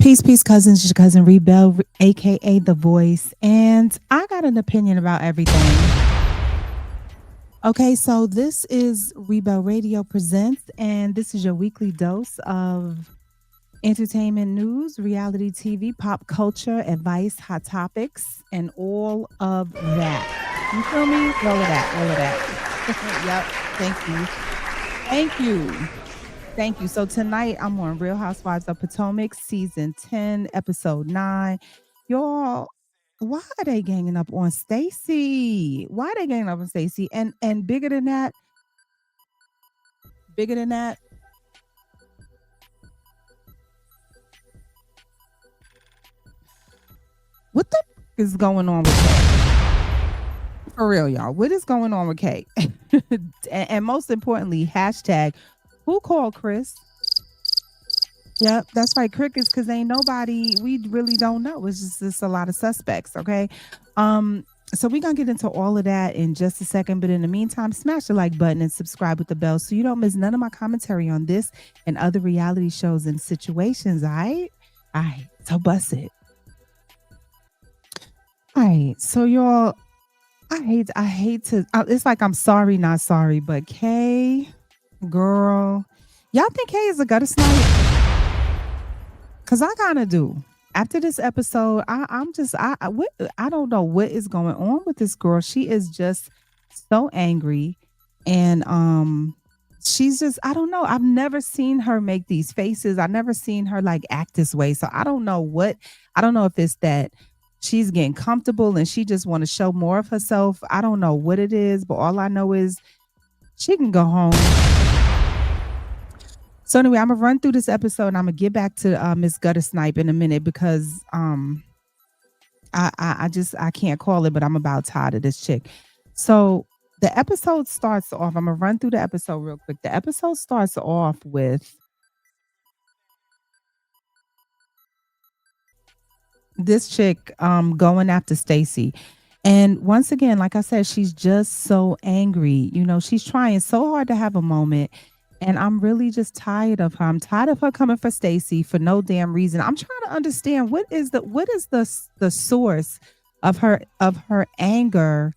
Peace, peace, cousins. It's your cousin Reebell, aka The Voice, and I got an opinion about everything. Okay, so this is Reebell Radio Presents, and this is your weekly dose of entertainment news, reality TV, pop culture, advice, hot topics, and all of that. You feel me? All of that, all of that. Yep. Thank you. Thank you. Thank you. So tonight I'm on Real Housewives of Potomac, season 10, episode 9. Y'all, why are they ganging up on Stacy? Why are they ganging up on Stacy? And bigger than that, what the is going on with Kay? For real, y'all. What is going on with Kay? And most importantly, hashtag who called Chris? Yep, that's right, crickets, because ain't nobody, we really don't know. It's just a lot of suspects, okay? So we're gonna get into all of that in just a second, but in the meantime, smash the like button and subscribe with the bell so you don't miss none of my commentary on this and other reality shows and situations, all right? All right, so bust it. All right, so y'all, I hate to, it's like I'm sorry, not sorry, but Kay, girl, y'all think Kay is a gutter snipe? Cause I kind of do. After this episode, I'm just I don't know what is going on with this girl. She is just so angry, and she's just I don't know. I've never seen her make these faces. I've never seen her like act this way. So I don't know what. I don't know if it's that she's getting comfortable and she just want to show more of herself. I don't know what it is, but all I know is she can go home. So anyway, I'm gonna run through this episode and I'm gonna get back to Miss Gutter Snipe in a minute because I can't call it, but I'm about tired of this chick. So the episode starts off. I'm gonna run through the episode real quick. The episode starts off with this chick going after Stacy. And once again, like I said, she's just so angry. You know, she's trying so hard to have a moment. And I'm really just tired of her. I'm tired of her coming for Stacy for no damn reason. I'm trying to understand what is the source of her anger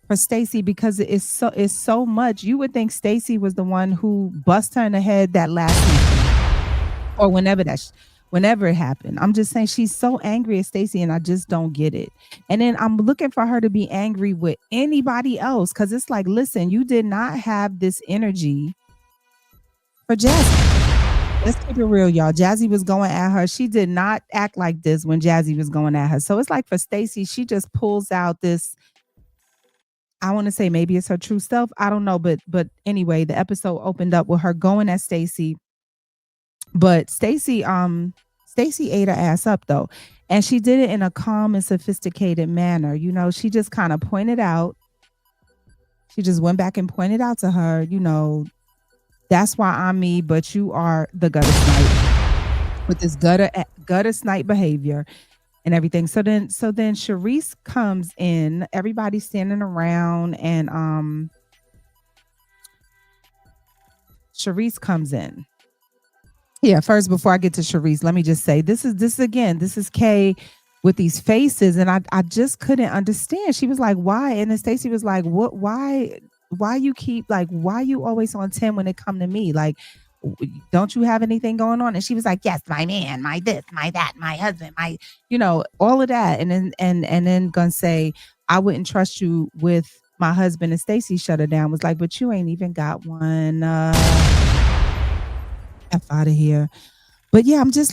for Stacy because it's so much. You would think Stacy was the one who bust her in the head that last season or whenever it happened. I'm just saying she's so angry at Stacy and I just don't get it. And then I'm looking for her to be angry with anybody else cuz it's like, listen, you did not have this energy for Jazzy. Let's keep it real, y'all. Jazzy was going at her. She did not act like this when Jazzy was going at her. So it's like for Stacy, she just pulls out this. I want to say maybe it's her true self. I don't know, but anyway, the episode opened up with her going at Stacy, but Stacy ate her ass up though, and she did it in a calm and sophisticated manner. You know, she just kind of pointed out. She just went back and pointed out to her, you know, that's why I'm me, but you are the gutter snipe with this gutter snipe behavior and everything. So then Sharice comes in, everybody's standing around and Sharice comes in. Yeah, first before I get to Sharice, let me just say this is Kay with these faces and I just couldn't understand. She was like, "Why?" And then Stacey was like, "What why you keep like why you always on 10 when it come to me? Like don't you have anything going on?" And she was like, "Yes, my man, my this, my that, my husband, my all of that." And then gonna say, "I wouldn't trust you with my husband." And Stacey shut her down, was like, "But you ain't even got one. F out of here." But yeah, I'm just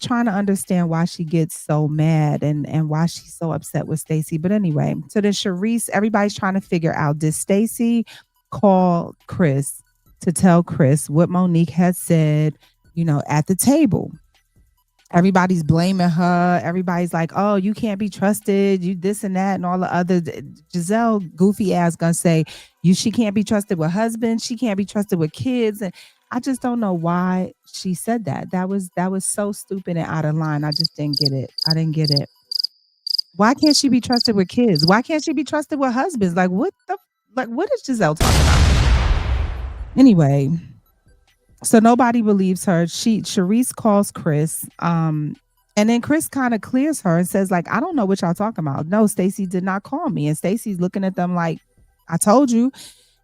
trying to understand why she gets so mad and why she's so upset with Stacy. But anyway, so then Sharice, everybody's trying to figure out, did Stacy call Chris to tell Chris what Monique had said, at the table? Everybody's blaming her. Everybody's like, "Oh, you can't be trusted. You this and that and all the other." Giselle, goofy ass, gonna say, she can't be trusted with husbands. She can't be trusted with kids. And I just don't know why she said that. That was so stupid and out of line. I just didn't get it. I didn't get it. Why can't she be trusted with kids? Why can't she be trusted with husbands? Like what is Giselle talking about? Anyway, So nobody believes her. Sharice calls Chris. And then Chris kind of clears her and says, like, I don't know what y'all talking about. No, Stacy did not call me. And Stacy's looking at them like, I told you.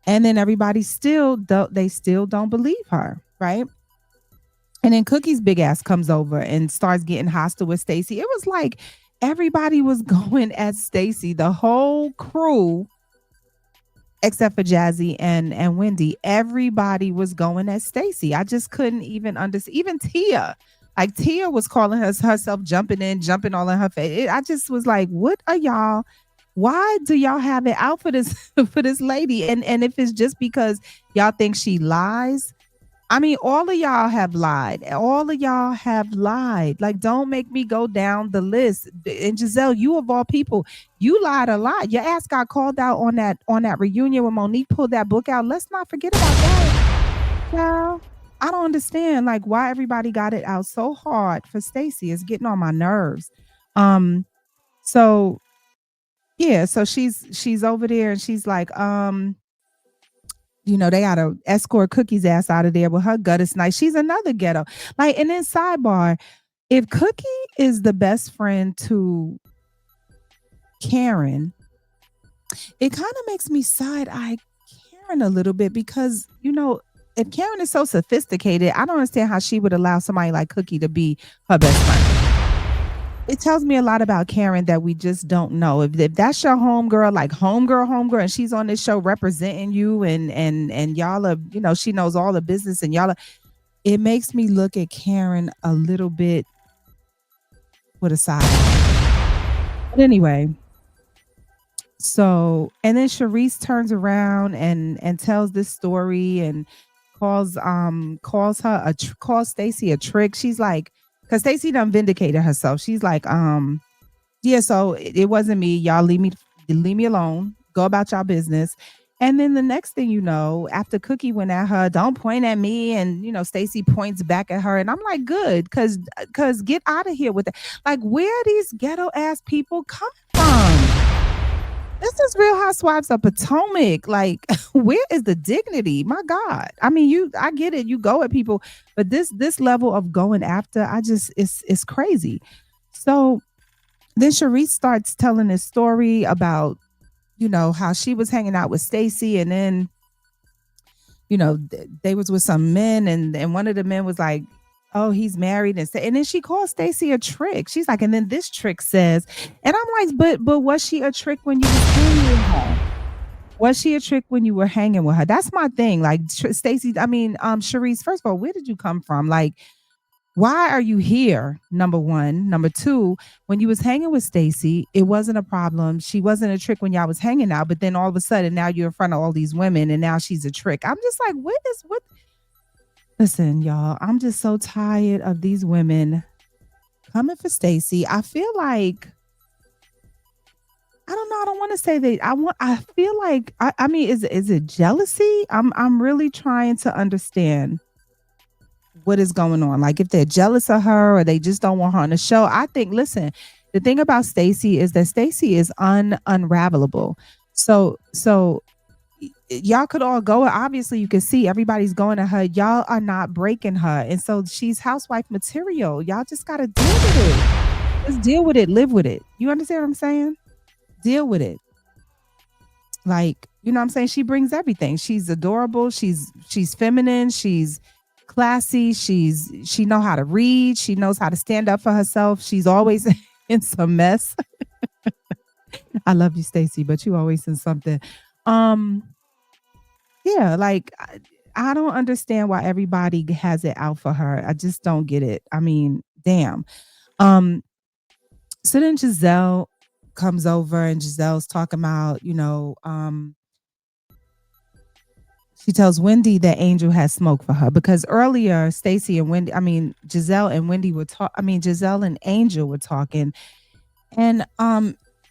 And then everybody still they still don't believe her, right? And then Cookie's big ass comes over and starts getting hostile with Stacy. It was like everybody was going at Stacy. The whole crew, except for Jazzy and Wendy, everybody was going at Stacy. I just couldn't even understand. Even Tia, like Tia was calling herself jumping in, jumping all in her face. I just was like, what are y'all? Why do y'all have it out for this for this lady? And if it's just because y'all think she lies, I mean, all of y'all have lied. All of y'all have lied. Like, don't make me go down the list. And Giselle, you of all people, you lied a lot. Your ass got called out on that reunion when Monique pulled that book out. Let's not forget about that. Yeah. I don't understand like why everybody got it out so hard for Stacy. It's getting on my nerves. Um, so yeah, so she's over there and she's like, they gotta escort Cookie's ass out of there with her gutter snipe. She's another ghetto. Like, and then sidebar, if Cookie is the best friend to Karen, it kind of makes me side eye Karen a little bit because, if Karen is so sophisticated, I don't understand how she would allow somebody like Cookie to be her best friend. It tells me a lot about Karen that we just don't know. If that's your homegirl, like homegirl, and she's on this show representing you and y'all are, she knows all the business and y'all are, it makes me look at Karen a little bit with a side eye. But anyway, so and then Sharice turns around and tells this story and calls Stacy a trick. She's like, because Stacy done vindicated herself. She's like, yeah, so it wasn't me. Y'all leave me alone. Go about y'all business. And then the next thing you know, after Cookie went at her, don't point at me. And Stacy points back at her. And I'm like, good, cause get out of here with it. Like, where are these ghetto ass people coming from? This is Real Housewives of Potomac. Like, where is the dignity? My God. I mean, I get it, you go at people, but this level of going after, it's crazy. So then Sharice starts telling this story about, how she was hanging out with Stacy and then, they was with some men and one of the men was like, oh, he's married and then she calls Stacy a trick. She's like, and then this trick says, and I'm like, but was she a trick when you was hanging with her? Was she a trick when you were hanging with her? That's my thing. Like Stacy, I mean, Sharice, first of all, where did you come from? Like, why are you here? Number one. Number two, when you was hanging with Stacy, it wasn't a problem. She wasn't a trick when y'all was hanging out, but then all of a sudden now you're in front of all these women and now she's a trick. I'm just like, what? Listen, y'all, I'm just so tired of these women coming for Stacy. I feel like I don't know. I don't want to say that. I feel like I mean, is it jealousy? I'm really trying to understand what is going on. Like if they're jealous of her or they just don't want her on the show. I think, listen, the thing about Stacy is that Stacy is unravelable. So y'all could all go. Obviously, you can see everybody's going to her. Y'all are not breaking her. And so she's housewife material. Y'all just gotta deal with it. Just deal with it, live with it. You understand what I'm saying? Deal with it. Like, what I'm saying? She brings everything. She's adorable. She's feminine. She's classy. She know how to read. She knows how to stand up for herself. She's always in some mess. I love you, Stacy, but you always in something. Um, yeah, like I don't understand why everybody has it out for her. I just don't get it. I mean, damn. Um, so then Giselle comes over and Giselle's talking about, she tells Wendy that Angel has smoke for her because earlier Stacy and Wendy, I mean Giselle and Wendy were Giselle and Angel were talking, and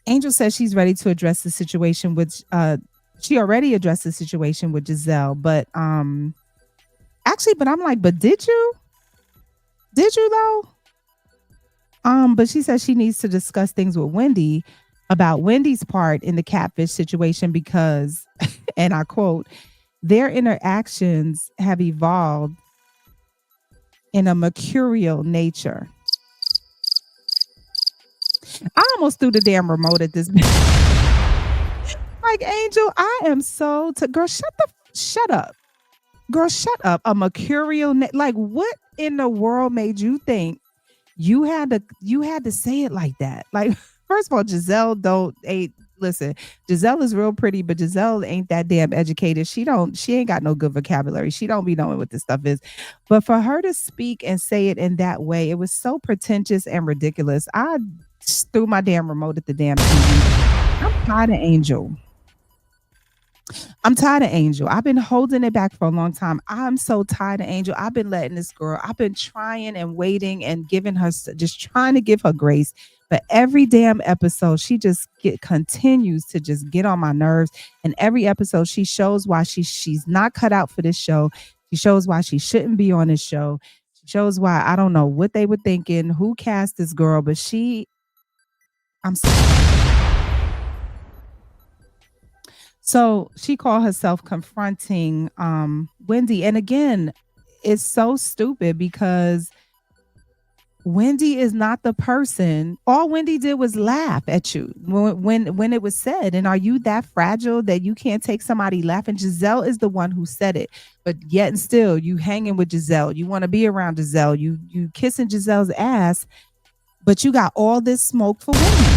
Angel says she's ready to address the situation with she already addressed the situation with Giselle, but actually, but I'm like, but did you? Did you though? But she says she needs to discuss things with Wendy about Wendy's part in the catfish situation because, and I quote, their interactions have evolved in a mercurial nature. I almost threw the damn remote at this like Angel. I am girl. Shut up, girl. Shut up. A mercurial like what in the world made you think you had to say it like that? Like first of all, Giselle don't ain't listen. Giselle is real pretty, but Giselle ain't that damn educated. She ain't got no good vocabulary. She don't be knowing what this stuff is. But for her to speak and say it in that way, it was so pretentious and ridiculous. I just threw my damn remote at the damn TV. I'm tired of Angel. I'm tired of Angel. I've been holding it back for a long time. I'm so tired of Angel. I've been letting this girl, I've been trying and waiting and giving her, just trying to give her grace. But every damn episode, she just continues to just get on my nerves. And every episode, she shows why she's not cut out for this show. She shows why she shouldn't be on this show. She shows why I don't know what they were thinking, who cast this girl, but I'm sorry. So she called herself confronting Wendy. And again, it's so stupid because Wendy is not the person. All Wendy did was laugh at you when it was said. And are you that fragile that you can't take somebody laughing? Giselle is the one who said it. But yet and still, you hanging with Giselle. You want to be around Giselle. You kissing Giselle's ass, but you got all this smoke for Wendy.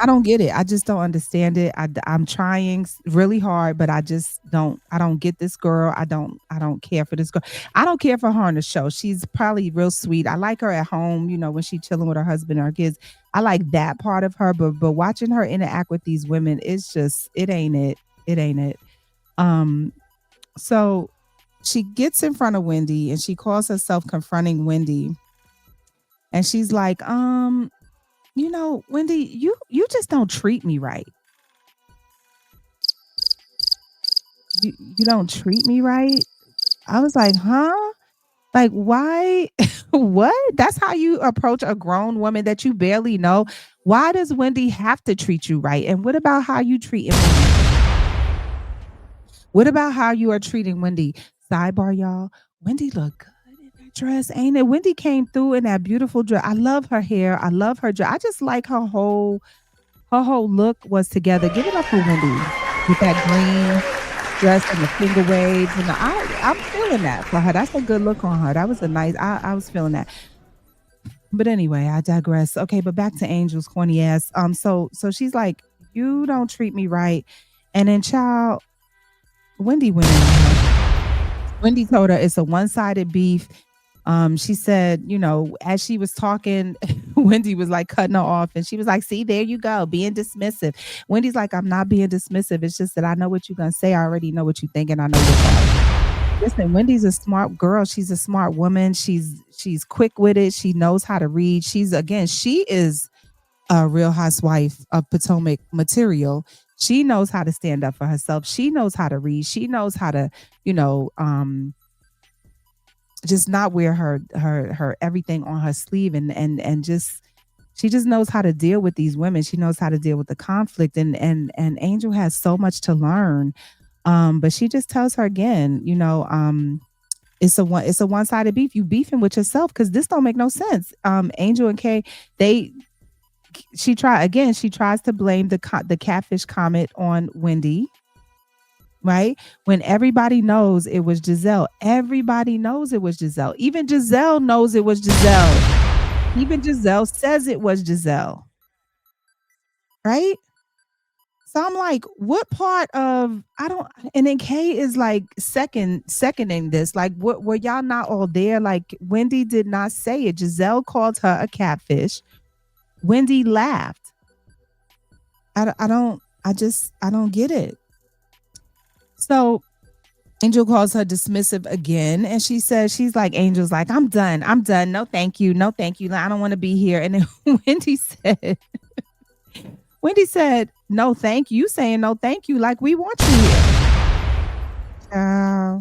I don't get it. I just don't understand it. I'm trying really hard, but I just don't. I don't get this girl. I don't care for this girl. I don't care for her on the show. She's probably real sweet. I like her at home. When she chilling with her husband and her kids. I like that part of her. But watching her interact with these women, it's just it ain't it. It ain't it. Um. So she gets in front of Wendy and she calls herself confronting Wendy, and she's like, Wendy, you just don't treat me right. You don't treat me right. I was like, huh? Like, why? What? That's how you approach a grown woman that you barely know. Why does Wendy have to treat you right? And what about how you treat Wendy? What about how you are treating Wendy? Sidebar, y'all. Wendy look good in that dress, ain't it? Wendy came through in that beautiful dress. I love her hair. I love her dress. I just like her whole look was together. Give it up for Wendy with that green dress and the finger waves. And I'm feeling that for her. That's a good look on her. That was a nice. I was feeling that. But anyway, I digress. Okay, but back to Angel's corny ass. So she's like, you don't treat me right, and then child, Wendy went in on her. Wendy told her it's a one-sided beef. She said, as she was talking, Wendy was like cutting her off, and she was like, "See, there you go, being dismissive." Wendy's like, "I'm not being dismissive. It's just that I know what you're gonna say. I already know what you think, and I know your thoughts." Listen, Wendy's a smart girl. She's a smart woman. She's quick with it. She knows how to read. She is a Real Housewife of Potomac material. She knows how to stand up for herself. She knows how to read. She knows how to, you know, um, just not wear her everything on her sleeve, and just she just knows how to deal with these women. She knows how to deal with the conflict, and Angel has so much to learn. But she just tells her again, it's a one-sided beef. You beefing with yourself because this don't make no sense. Angel and Kay, they she tries to blame the catfish comment on Wendy, right? When everybody knows it was Giselle. Everybody knows it was Giselle. Even Giselle knows it was Giselle. Even Giselle says it was Giselle, right? So I'm like, what part of I don't and then Kay is like seconding this. Like, what were y'all not all there? Like Wendy did not say it. Giselle called her a catfish. Wendy laughed. I don't get it. So Angel calls her dismissive again, and she says she's like Angel's like, I'm done. I'm done. No, thank you. No, thank you. I don't want to be here. And then Wendy said, no, thank you. Saying no, thank you. Like we want you here. Uh,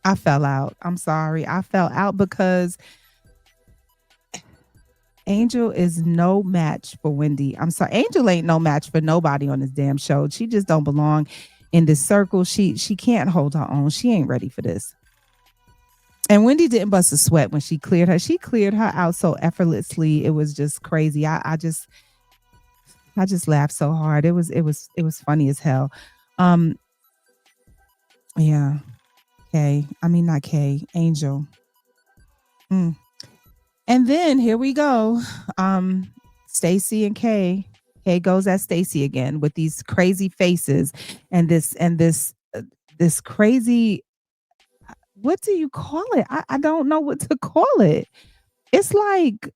I fell out. I'm sorry. I fell out because Angel is no match for Wendy. I'm sorry. Angel ain't no match for nobody on this damn show. She just don't belong in this circle. She can't hold her own. She ain't ready for this. And Wendy didn't bust a sweat when she cleared her. She cleared her out so effortlessly. It was just crazy. I just laughed so hard. It was funny as hell. Um, yeah. Kay. I mean not Kay. Angel. Mm. And then here we go. Stacy and Kay. Kay goes at Stacy again with these crazy faces and this crazy, what do you call it? I don't know what to call it. It's like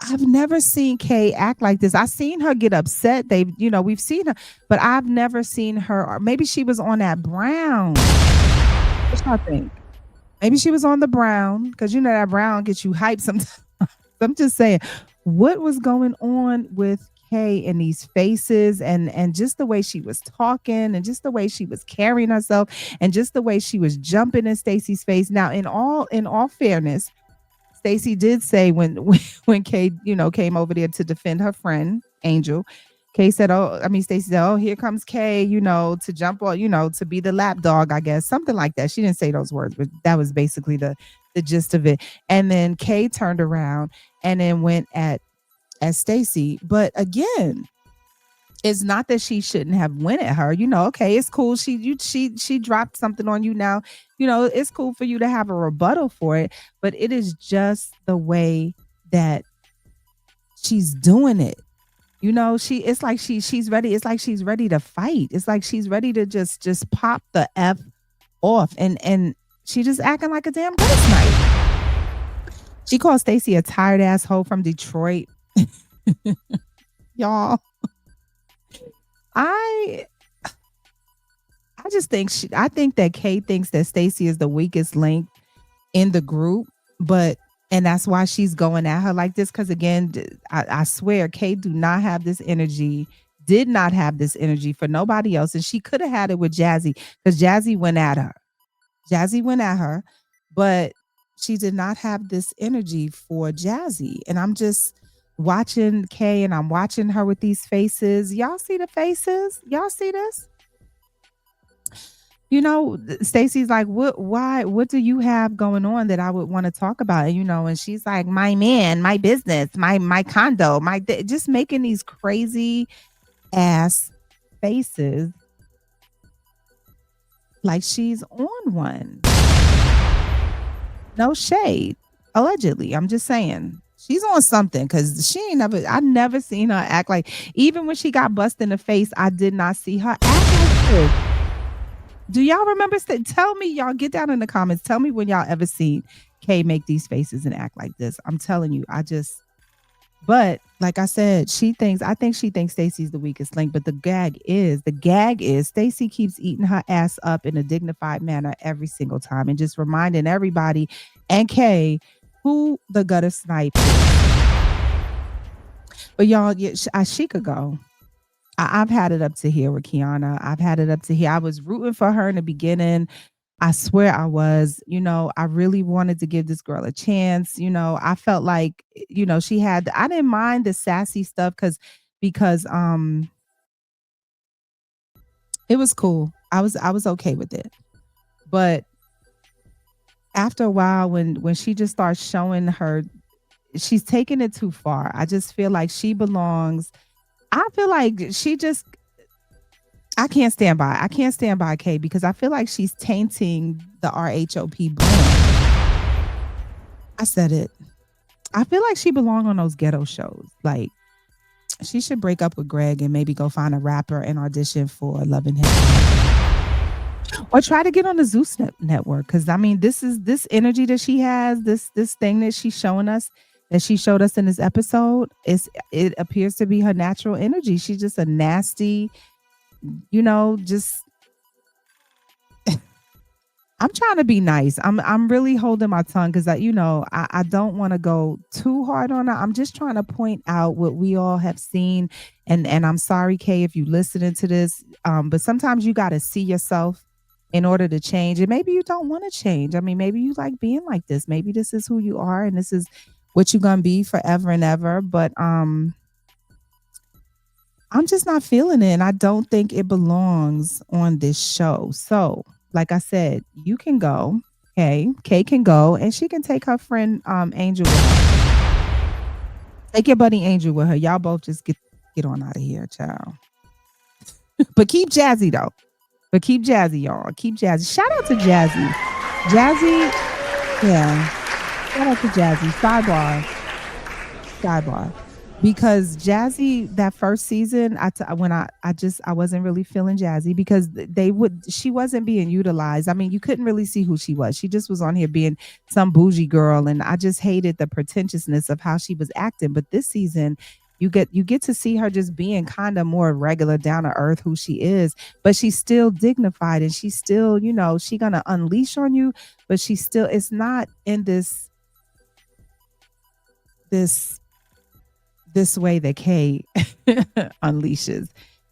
I've never seen Kay act like this. I've seen her get upset. We've seen her, but I've never seen her, or maybe she was on that brown. What y'all think? Maybe she was on the brown because you know that brown gets you hyped sometimes. I'm just saying, what was going on with Kay and these faces and just the way she was talking and just the way she was carrying herself and just the way she was jumping in Stacy's face. Now, in all fairness, Stacy did say when Kay, came over there to defend her friend, Angel. Kay said, "Oh, I mean, Stacy said, oh, here comes Kay, to jump on, to be the lap dog, I guess, something like that." She didn't say those words, but that was basically the gist of it. And then Kay turned around and then went at Stacy. But again, it's not that she shouldn't have went at her. Okay, it's cool. She dropped something on you now. It's cool for you to have a rebuttal for it, but it is just the way that she's doing it. It's like she's ready. It's like she's ready to fight. It's like she's ready to just pop the F off and she just acting like a damn ghost night. She called Stacy a tired asshole from Detroit. Y'all, I I just think I think that Kay thinks that Stacy is the weakest link in the group, but and that's why she's going at her like this. Because again, I swear, Kay do not have this energy. Did not have this energy for nobody else, and she could have had it with Jazzy because Jazzy went at her. Jazzy went at her, but she did not have this energy for Jazzy. And I'm just watching Kay and I'm watching her with these faces. Y'all see the faces? Y'all see this? Stacy's like, what do you have going on that I would want to talk about? And she's like, my man, my business, my condo, just making these crazy ass faces like she's on one. No shade. Allegedly. I'm just saying. She's on something because I never seen her act like, even when she got busted in the face, I did not see her act like this. Do y'all remember? Tell me, y'all get down in the comments. Tell me when y'all ever seen Kay make these faces and act like this. I'm telling you, but like I said, I think she thinks Stacy's the weakest link. But the gag is Stacy keeps eating her ass up in a dignified manner every single time and just reminding everybody and Kay who the gutter snipe is. But y'all, yeah, she could go. I've had it up to here with Kiana. I've had it up to here. I was rooting for her in the beginning. I swear I was. I really wanted to give this girl a chance. I felt like, I didn't mind the sassy stuff because it was cool. I was okay with it. But after a while when she just starts showing her, she's taking it too far. I just feel like she belongs. I feel like she just I can't stand by. I can't stand by Kay because I feel like she's tainting the RHOP brand. I said it. I feel like she belonged on those ghetto shows. Like she should break up with Greg and maybe go find a rapper and audition for Love and Hip Hop, or try to get on the Zeus network. Because I mean, this energy that she has, this thing that she's showing us, that she showed us in this episode, it appears to be her natural energy. She's just a nasty, just I'm trying to be nice. I'm really holding my tongue because I don't want to go too hard on her. I'm just trying to point out what we all have seen, and I'm sorry, Kay, if you listening to this. But sometimes you got to see yourself in order to change, and maybe you don't want to change. I mean, maybe you like being like this. Maybe this is who you are, and this is what you're gonna be forever and ever. But I'm just not feeling it, and I don't think it belongs on this show. So, like I said, you can go. Kay can go and she can take her friend Angel with her. Take your buddy Angel with her. Y'all both just get on out of here, child. But keep Jazzy though. But keep Jazzy, y'all. Keep Jazzy. Shout out to Jazzy. Jazzy, yeah. Shout out to Jazzy. Sidebar. Because Jazzy, that first season, when I wasn't really feeling Jazzy because she wasn't being utilized. I mean, you couldn't really see who she was. She just was on here being some bougie girl, and I just hated the pretentiousness of how she was acting. But this season, you get to see her just being kind of more regular, down to earth, who she is. But she's still dignified, and she's still, she gonna unleash on you, but she's still. It's not in this this way that Kay unleashes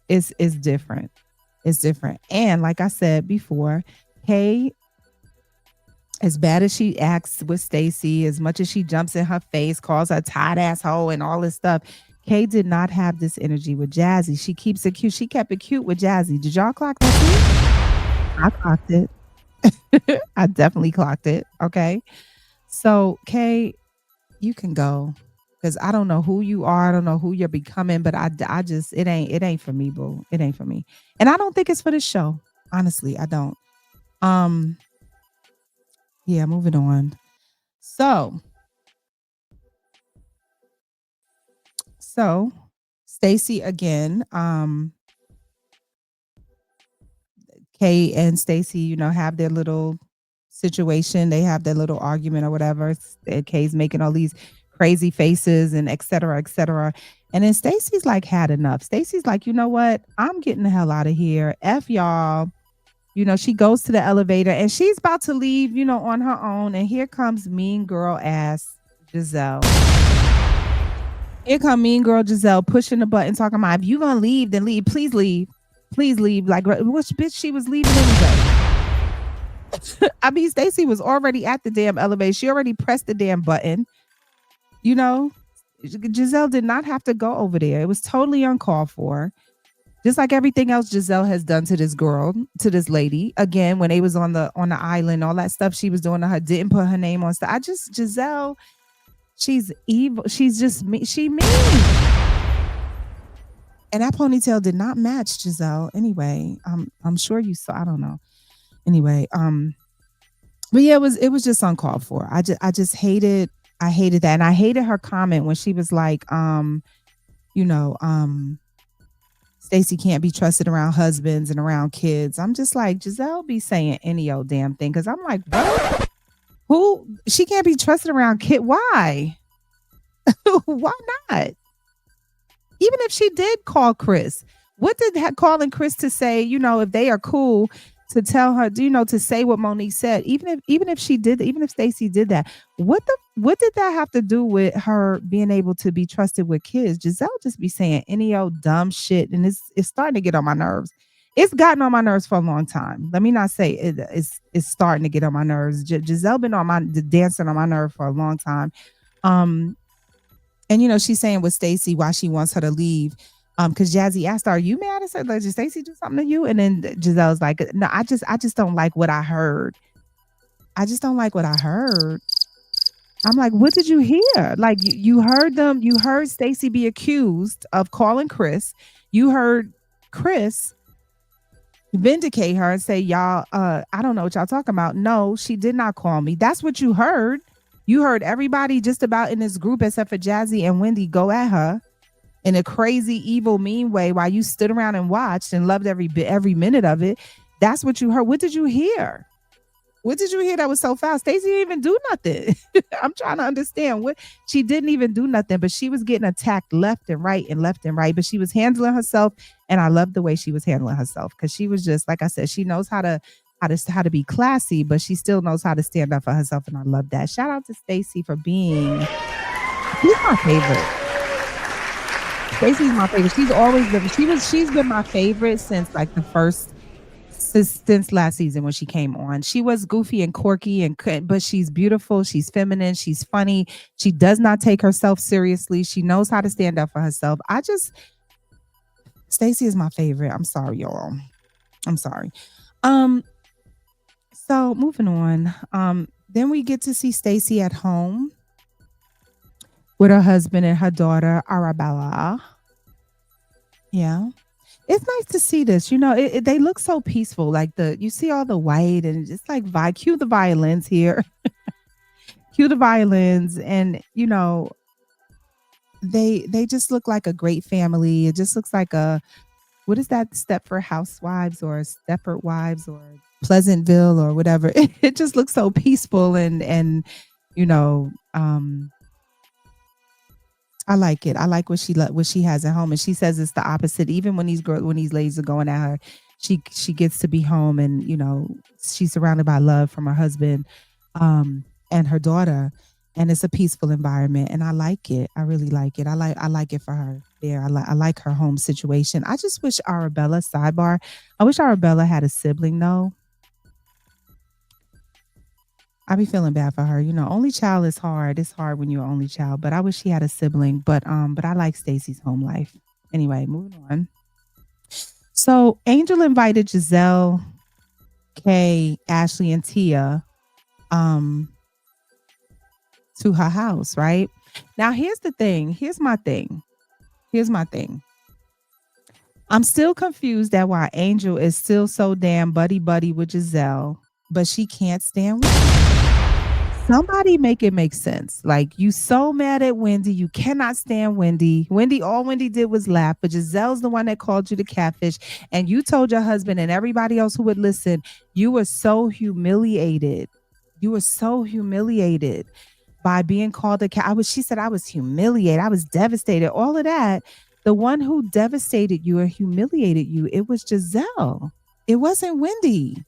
is different. It's different. And like I said before, Kay, as bad as she acts with Stacy, as much as she jumps in her face, calls her tight asshole and all this stuff, Kay did not have this energy with Jazzy. She keeps it cute. She kept it cute with Jazzy. Did y'all clock that too? I clocked it. I definitely clocked it. Okay. So Kay, you can go because I don't know who you are. I don't know who you're becoming, but I just it ain't for me, boo. It ain't for me, and I don't think it's for the show. Honestly, I don't. Um, yeah, moving on. So, so Stacy again. Kay and Stacy, have their little situation. They have their little argument or whatever. Kay's making all these crazy faces and et cetera, et cetera. And then Stacy's like had enough. Stacy's like, you know what? I'm getting the hell out of here. F y'all. She goes to the elevator and she's about to leave, on her own. And here comes mean girl ass Giselle. Here come mean girl Giselle pushing the button, talking about if you gonna leave, then leave. Please leave. Please leave. Like which bitch she was leaving anyway. I mean, Stacy was already at the damn elevator. She already pressed the damn button. You know, Giselle did not have to go over there. It was totally uncalled for. Just like everything else Giselle has done to this girl, to this lady. Again, when they was on the island, all that stuff she was doing to her, didn't put her name on stuff. Giselle, she's evil. She's just me. She mean. And that ponytail did not match Giselle anyway. I'm sure you saw. I don't know. Anyway, but yeah, it was just uncalled for. I just hated. I hated that, and I hated her comment when she was like, you know, Stacy can't be trusted around husbands and around kids. I'm just like, Giselle be saying any old damn thing because I'm like, what? Who? She can't be trusted around kid? Why? Why not? Even if she did call Chris, what did calling Chris to say? If they are cool, to tell her, to say what Monique said. Even if she did, even if Stacy did that, what did that have to do with her being able to be trusted with kids? Giselle just be saying any old dumb shit, and it's starting to get on my nerves. It's gotten on my nerves for a long time. Let me not say it's starting to get on my nerves. Giselle been dancing on my nerve for a long time. Um, and she's saying with Stacy why she wants her to leave. Because Jazzy asked her, "Are you mad?" I said, "Did Stacy do something to you?" And then Giselle's like, "No, I just don't like what I heard. I just don't like what I heard." I'm like, "What did you hear? Like you heard them? You heard Stacy be accused of calling Chris. You heard Chris vindicate her and say, y'all, I don't know what y'all talking about. No, she did not call me. That's what you heard. You heard everybody just about in this group except for Jazzy and Wendy go at her in a crazy, evil, mean way while you stood around and watched and loved every minute of it. That's what you heard. What did you hear? What did you hear that was so foul? Stacey didn't even do nothing. I'm trying to understand what she didn't even do nothing, but she was getting attacked left and right and left and right. But she was handling herself, and I loved the way she was handling herself because she was just like I said. She knows how to be classy, but she still knows how to stand up for herself, and I love that. Shout out to Stacey for being. She's my favorite. Stacey's my favorite. She's always been. She's been my favorite since like the first since last season when she came on. She was goofy and quirky but she's beautiful, she's feminine, she's funny. She does not take herself seriously. She knows how to stand up for herself. Stacey is my favorite. I'm sorry, y'all. I'm sorry. Um So moving on. Then we get to see Stacy at home with her husband and her daughter Arabella. Yeah. It's nice to see this. They look so peaceful. Like you see all the white and just like cue the violins here, cue the violins, and they just look like a great family. It just looks like a what is that Stepford Housewives or Stepford Wives or Pleasantville or whatever. It just looks so peaceful and you know um I like it. I like what she has at home, and she says it's the opposite. Even when these ladies are going at her, she gets to be home, and she's surrounded by love from her husband, and her daughter, and it's a peaceful environment, and I like it. I really like it. I like it for her. There, I like her home situation. I just wish Arabella sidebar. I wish Arabella had a sibling though. I be feeling bad for her. Only child is hard. It's hard when you're an only child, but I wish she had a sibling. But I like Stacy's home life. Anyway, moving on. So Angel invited Giselle, Kay, Ashley, and Tia um to her house, right? Now here's the thing. Here's my thing. Here's my thing. I'm still confused at why Angel is still so damn buddy buddy with Giselle, but she can't stand somebody make it make sense. Like you so mad at Wendy, you cannot stand Wendy. All Wendy did was laugh, but Giselle's the one that called you the catfish, and you told your husband and everybody else who would listen, you were so humiliated. You were so humiliated by being called a cat. She said I was humiliated. I was devastated. All of that. The one who devastated you or humiliated you, it was Giselle. It wasn't Wendy.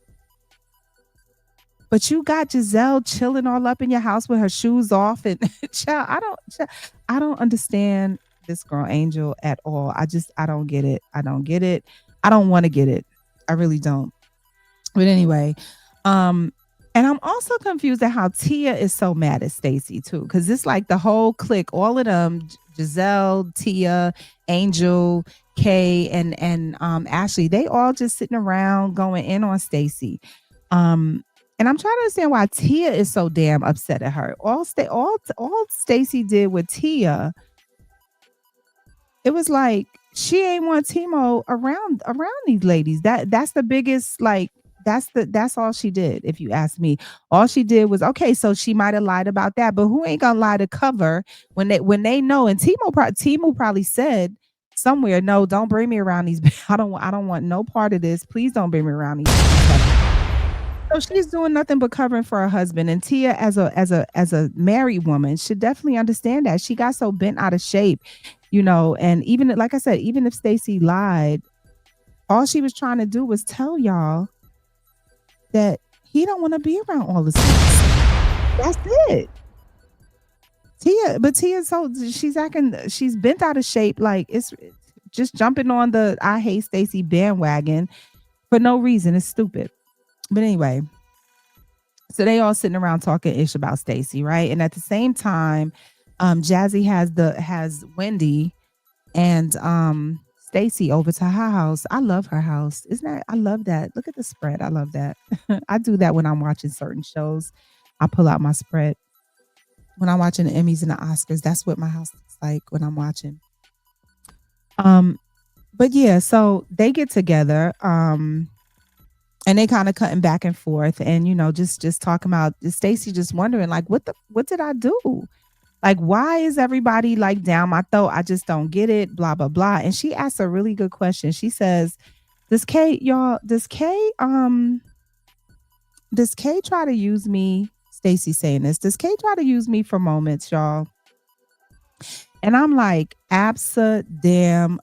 But you got Giselle chilling all up in your house with her shoes off, and child, I don't understand this girl Angel at all. I don't get it. I don't get it. I don't want to get it. I really don't. But anyway, um, and I'm also confused at how Tia is so mad at Stacy too, because it's like the whole clique, all of them, Giselle, Tia, Angel, Kay, and Ashley, they all just sitting around going in on Stacy. Um, and I'm trying to understand why Tia is so damn upset at her. All Stacy did with Tia, it was like she ain't want Timo around these ladies. That's the biggest like that's all she did. If you ask me, all she did was okay. So she might have lied about that, but who ain't gonna lie to cover when they know? And Timo probably said somewhere, no, don't bring me around these. I don't want no part of this. Please don't bring me around these. So she's doing nothing but covering for her husband. And Tia, as a married woman, should definitely understand that. She got so bent out of shape, and even like I said, even if Stacy lied, all she was trying to do was tell y'all that he don't want to be around all this. That's it. She's bent out of shape, like it's just jumping on the I hate Stacy bandwagon for no reason. It's stupid. But anyway, so they all sitting around talking ish about Stacy, right? And at the same time, Jazzy has Wendy and Stacy over to her house. I love her house. Isn't that I love that. Look at the spread. I love that. I do that when I'm watching certain shows. I pull out my spread. When I'm watching the Emmys and the Oscars, that's what my house looks like when I'm watching. Um, but yeah, so they get together. And they kind of cutting back and forth, and just talking about Stacy, just wondering like, what did I do? Like, why is everybody like down my throat? I just don't get it. Blah blah blah. And she asked a really good question. She says, does Kay try to use me?" Stacy saying this. Does Kay try to use me for moments, y'all? And I'm like, damn,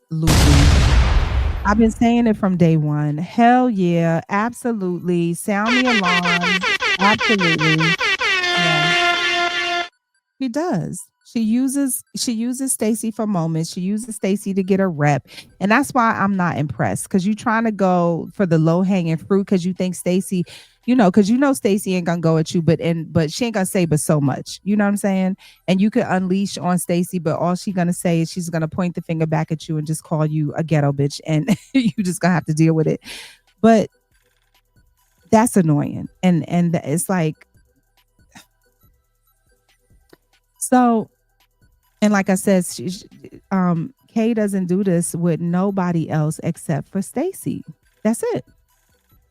I've been saying it from day one. Hell yeah, absolutely. Sound the alarm. Absolutely. Yeah. She does. She uses Stacy for moments. She uses Stacy to get a rep. And that's why I'm not impressed. Cause you're trying to go for the low hanging fruit because you think Stacy, because Stacy ain't gonna go at you, but she ain't gonna say but so much. You know what I'm saying? And you could unleash on Stacy, but all she's gonna say is she's gonna point the finger back at you and just call you a ghetto bitch, and you just gonna have to deal with it. But That's annoying. And it's like, so, and like I said, Kay doesn't do this with nobody else except for Stacy. That's it.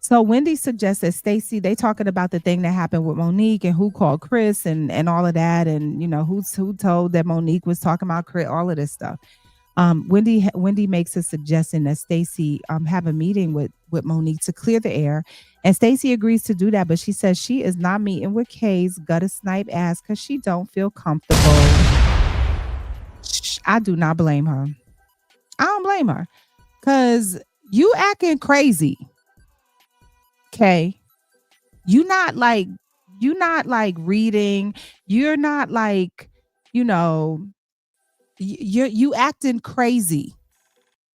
So Wendy suggests that Stacy, they talking about the thing that happened with Monique and who called Chris and all of that, and who told that Monique was talking about Chris, all of this stuff. Wendy makes a suggestion that Stacy have a meeting with Monique to clear the air, and Stacy agrees to do that, but she says she is not meeting with Kay's gutter snipe ass because she don't feel comfortable. I do not blame her. I don't blame her because you acting crazy, Kay. You not like you not like reading. You're not like you know. You acting crazy.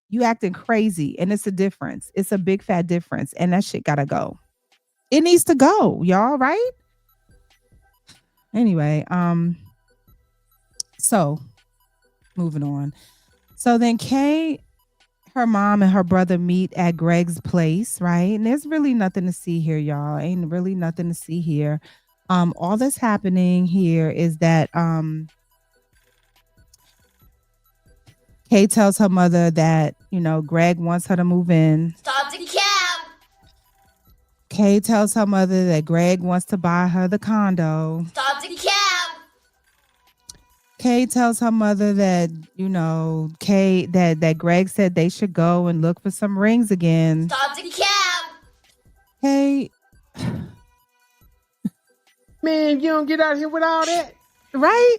You acting crazy, and it's a difference. It's a big fat difference, and that shit gotta go. It needs to go, y'all. Right? Anyway, so moving on. So then Kay, her mom and her brother meet at Greg's place, right? And there's really nothing to see here, y'all. Ain't really nothing to see here. All that's happening here is that Kay tells her mother that, Greg wants her to move in. Stop the cab! Kay tells her mother that Greg wants to buy her the condo. Stop the cab! Kay tells her mother that, that Greg said they should go and look for some rings again. Stop the cab! Kay. Man, you don't get out here with all that. Right?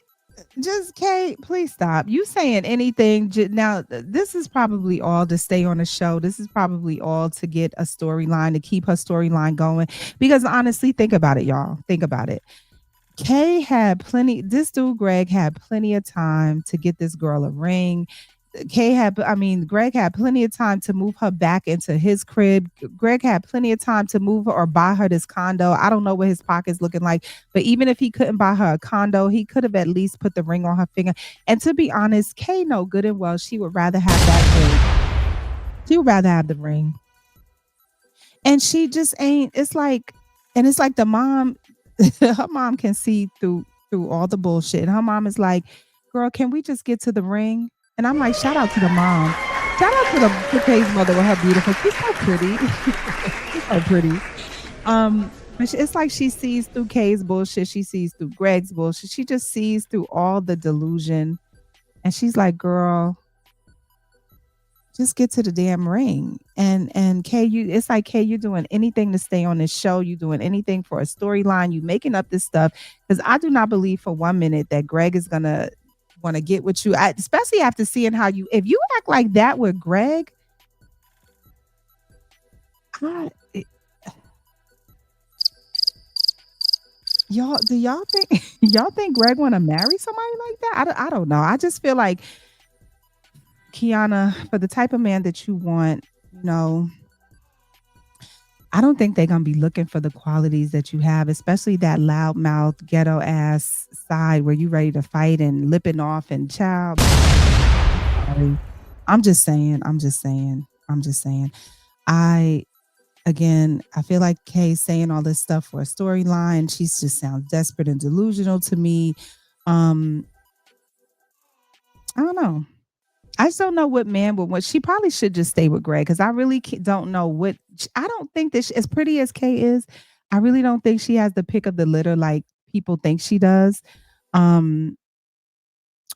Just Kay, please stop. You saying anything now? This is probably all to stay on the show. This is probably all to get a storyline, to keep her storyline going. Because honestly, think about it, y'all. Think about it. Kay had plenty. This dude Greg had plenty of time to get this girl a ring. Greg had plenty of time to move her back into his crib. Greg had plenty of time to move her or buy her this condo. I don't know what his pocket's looking like, but even if he couldn't buy her a condo, he could have at least put the ring on her finger. And to be honest, Kay know good and well she would rather have that ring. She would rather have the ring. And she just ain't, it's like the mom, her mom can see through all the bullshit. And her mom is like, girl, can we just get to the ring? And I'm like, shout out to the mom. Shout out to Kay's mother with her beautiful. She's so pretty. She's so pretty. But it's like she sees through Kay's bullshit. She sees through Greg's bullshit. She just sees through all the delusion. And she's like, girl, just get to the damn ring. And Kay, it's like, Kay, you're doing anything to stay on this show. You doing anything for a storyline. You making up this stuff. Because I do not believe for 1 minute that Greg is gonna want to get with you. Especially after seeing if you act like that with Greg, y'all think y'all think Greg want to marry somebody like that? I don't know. I just feel like, Kiana, for the type of man that you want, I don't think they're gonna be looking for the qualities that you have, especially that loudmouth, ghetto ass side where you ready to fight and lipping off and child. Sorry. I'm just saying. I'm just saying. I'm just saying. I I feel like Kay's saying all this stuff for a storyline. She just sounds desperate and delusional to me. Um, I don't know. I just don't know what man would want. She probably should just stay with Greg because I really don't know what. I don't think that as pretty as Kay is, I really don't think she has the pick of the litter like people think she does, um,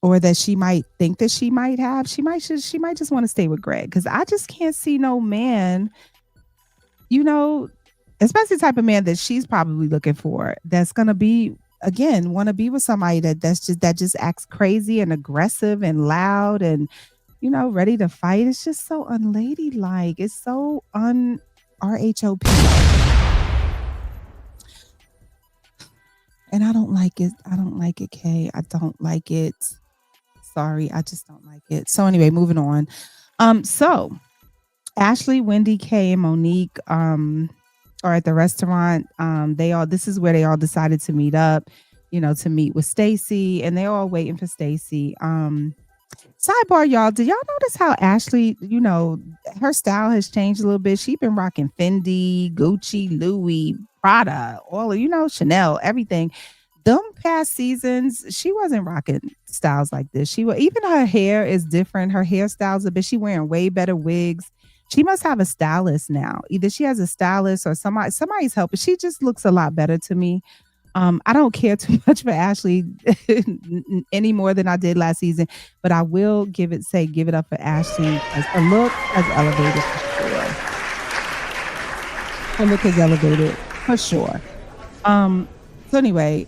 or that she might think that she might have. She might just want to stay with Greg because I just can't see no man, you know, especially the type of man that she's probably looking for that's gonna be again want to be with somebody that just acts crazy and aggressive and loud and ready to fight. It's just so unladylike. It's so RHOP. And I don't like it. I don't like it, Kay. I don't like it. Sorry, I just don't like it. So anyway, moving on. So Ashley, Wendy, Kay, and Monique are at the restaurant. This is where they all decided to meet up, to meet with Stacy, and they're all waiting for Stacy. Sidebar, y'all. Did y'all notice how Ashley, her style has changed a little bit? She been rocking Fendi, Gucci, Louis, Prada, all of, Chanel, everything. Them past seasons, she wasn't rocking styles like this. She was even her hair is different. Her hairstyle's a bit. She wearing way better wigs. She must have a stylist now. Either she has a stylist or somebody's helping. She just looks a lot better to me. I don't care too much for Ashley any more than I did last season, but I will give it up for Ashley because her look has elevated for sure. Her look has elevated for sure. Um, so anyway,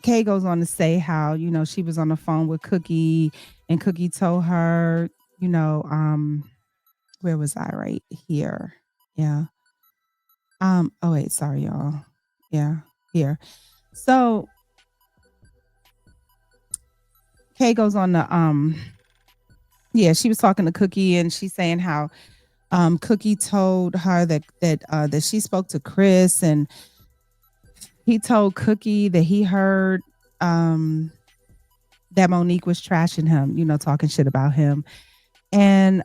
Kay goes on to say how, she was on the phone with Cookie and Cookie told her, you know, where was I right here? Yeah. Oh wait, sorry, y'all. Yeah, here. So Kay goes on the yeah, she was talking to Cookie and she's saying how Cookie told her that she spoke to Chris and he told Cookie that he heard that Monique was trashing him, talking shit about him. And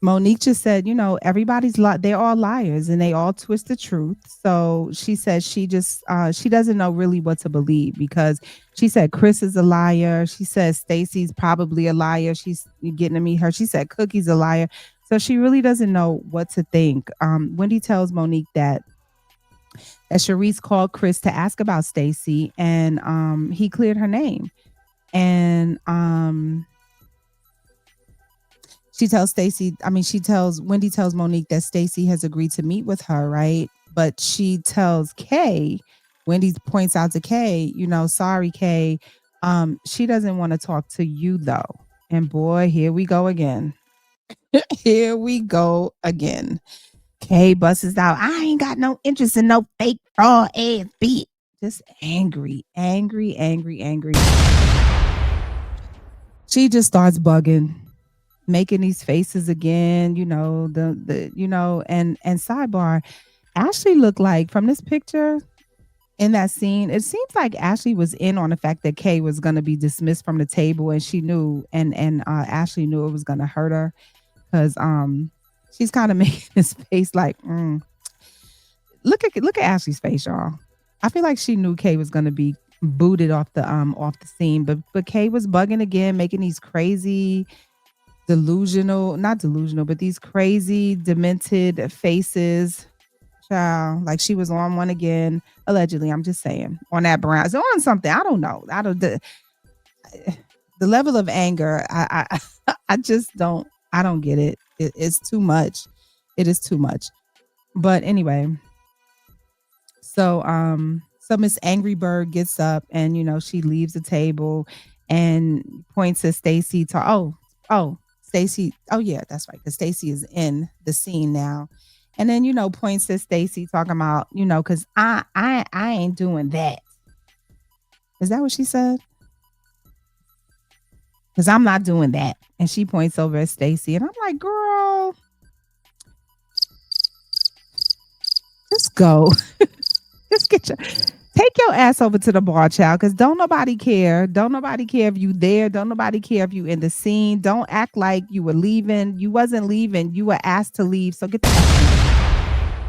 Monique just said, they're all liars and they all twist the truth. So she said she doesn't know really what to believe because she said Chris is a liar. She said Stacy's probably a liar. She's getting to meet her. She said Cookie's a liar. So she really doesn't know what to think. Wendy tells Monique that Sharice called Chris to ask about Stacy and he cleared her name. And Wendy tells Monique that Stacy has agreed to meet with her, right? But she tells Kay, Wendy points out to Kay, sorry, Kay. She doesn't want to talk to you though. And boy, here we go again. Here we go again. Kay busts out. I ain't got no interest in no fake fraud ass bitch. Just angry, angry, angry, angry. She just starts bugging, making these faces again, and sidebar, Ashley looked like from this picture in that scene, it seems like Ashley was in on the fact that Kay was gonna be dismissed from the table and she knew and Ashley knew it was gonna hurt her because she's kind of making this face like look at Ashley's face, y'all. I feel like she knew Kay was gonna be booted off the scene, but Kay was bugging again, making these crazy delusional, not delusional, but these crazy, demented faces. Child, like she was on one again, allegedly. I'm just saying, on that brown, on something. I don't know. I don't the level of anger. I just don't. I don't get it. It's too much. It is too much. But anyway, so Miss Angry Bird gets up and she leaves the table and points at Stacy to Stacy. Oh yeah, that's right. Because Stacy is in the scene now. And then, points at Stacy talking about, because I ain't doing that. Is that what she said? Because I'm not doing that. And she points over at Stacy. And I'm like, girl, just go. Just take your ass over to the bar, child, because don't nobody care. Don't nobody care if you there. Don't nobody care if you in the scene. Don't act like you were leaving. You wasn't leaving. You were asked to leave. So get the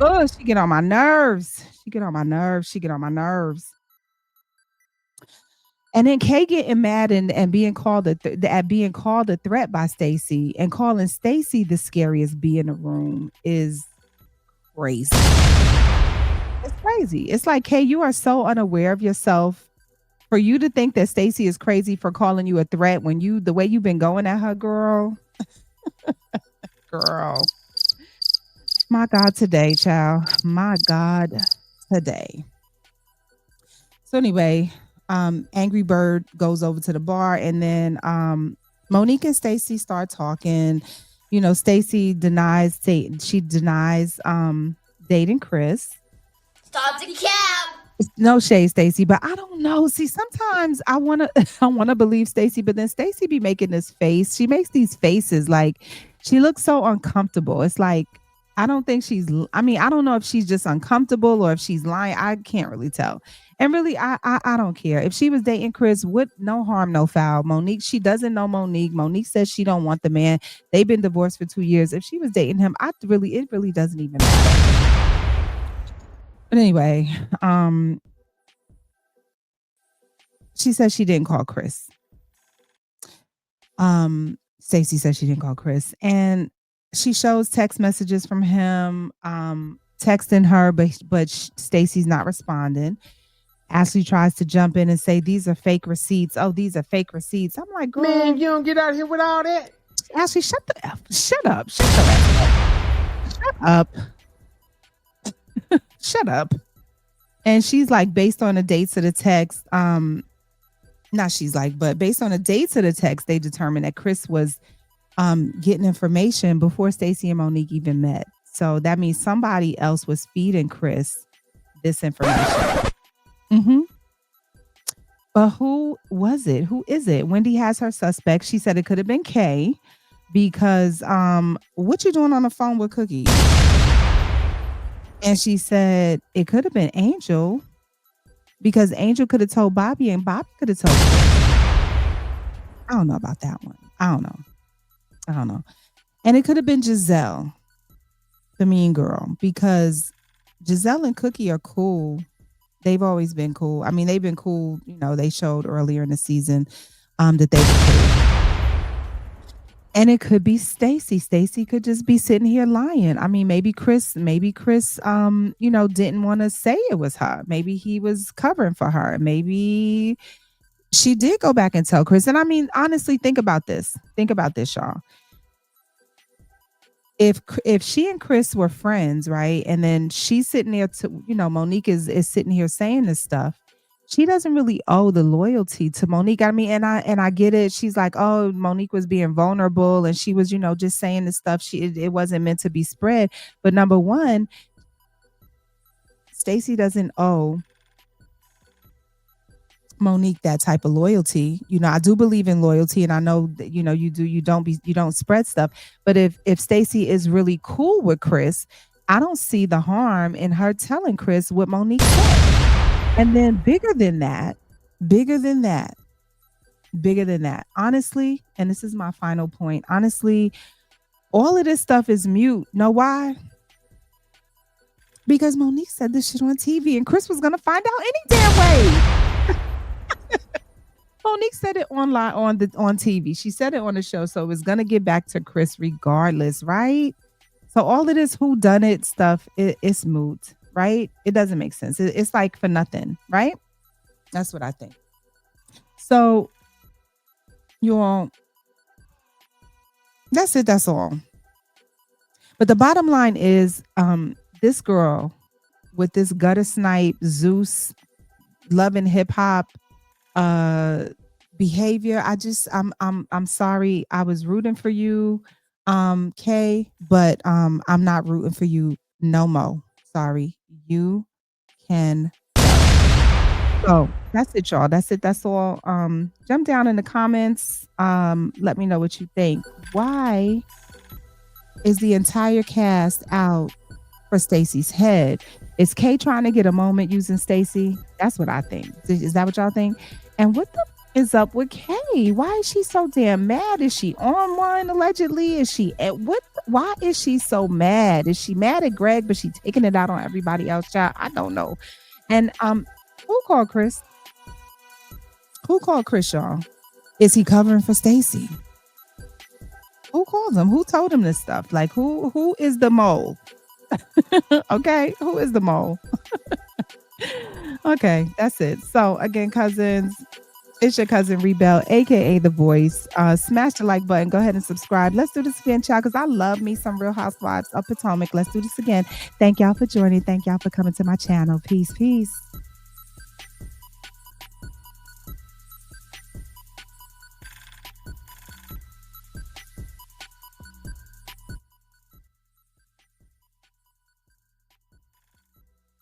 oh, she get on my nerves. She get on my nerves. She get on my nerves. And then Kay getting mad and being called at being called a threat by Stacy and calling Stacy the scariest bee in the room is crazy. It's crazy. It's like, Kay, you are so unaware of yourself. For you to think that Stacy is crazy for calling you a threat when the way you've been going at her, girl. Girl. My God, today, child. My God, today. So anyway, Angry Bird goes over to the bar and then Monique and Stacy start talking. Stacy denies dating Chris. Stop the cap. No shade, Stacy, but I don't know. See, sometimes I wanna I wanna believe Stacy, but then Stacy be making this face. She makes these faces like she looks so uncomfortable. It's like I don't think I mean, I don't know if she's just uncomfortable or if she's lying. I can't really tell. And really, I don't care. If she was dating Chris, what no harm, no foul. Monique, she doesn't know Monique. Monique says she don't want the man. They've been divorced for 2 years. If she was dating him, it really doesn't even matter. But anyway, she says she didn't call Chris. Stacey says she didn't call Chris. And she shows text messages from him, texting her, but Stacey's not responding. Ashley tries to jump in and say, these are fake receipts. Oh, these are fake receipts. I'm like, girl. Man, you don't get out here with all that. Ashley, shut up. Shut your ass up. Shut up. Shut up. And she's like, based on the dates of the text, but based on the dates of the text, they determined that Chris was getting information before Stacey and Monique even met. So that means somebody else was feeding Chris this information. Mm-hmm. But who was it? Who is it? Wendy has her suspect. She said it could have been Kay because what you doing on the phone with Cookie? And she said it could have been Angel because Angel could have told Bobby and Bobby could have told Chris. I don't know about that one. I don't know. And it could have been Giselle, the mean girl, because Giselle and Cookie are cool. They've always been cool. I mean, they've been cool. You know, they showed earlier in the season that they were cool. And it could be Stacey. Stacey could just be sitting here lying. I mean, maybe Chris, didn't want to say it was her. Maybe he was covering for her. Maybe she did go back and tell Chris. And I mean, honestly, think about this. Think about this, y'all. If she and Chris were friends, right, and then she's sitting there Monique is sitting here saying this stuff, she doesn't really owe the loyalty to Monique. I mean, and I get it. She's like, oh, Monique was being vulnerable and she was, just saying this stuff. It wasn't meant to be spread. But number one, Stacey doesn't owe Monique that type of loyalty. I do believe in loyalty, and I know that you don't spread stuff. But if Stacey is really cool with Chris, I don't see the harm in her telling Chris what Monique said. And then bigger than that, honestly, and this is my final point, honestly, all of this stuff is mute. Know why? Because Monique said this shit on TV and Chris was gonna find out any damn way. Monique said it on TV. She said it on the show, so it was gonna get back to Chris regardless, right? So all of this whodunit stuff, it's moot, right? It doesn't make sense. It's like for nothing, right? That's what I think. So, you all, that's it. That's all. But the bottom line is, this girl with this gutter snipe, Zeus, loving hip hop, behavior. I'm sorry. I was rooting for you, Kay, but I'm not rooting for you no more. Sorry. You can go. So that's it, y'all. That's it. That's all. Jump down in the comments. Let me know what you think. Why is the entire cast out for Stacey's head? Is Kay trying to get a moment using Stacey? That's what I think. Is that what y'all think? And what the is up with Kay? Why is she so damn mad? Is she on one allegedly? Is she at what? Why is she so mad? Is she mad at Greg, but she taking it out on everybody else? Child, I don't know. And who called Chris? Who called Chris, y'all? Is he covering for Stacey? Who called him? Who told him this stuff? Like who is the mole? Okay, who is the mole? Okay, that's it. So again, cousins, it's your cousin Reebell, aka The Voice. Smash the like button. Go ahead and subscribe. Let's do this again, child, because I love me some Real Housewives of Potomac. Let's do this again. Thank y'all for joining. Thank y'all for coming to my channel. Peace, peace.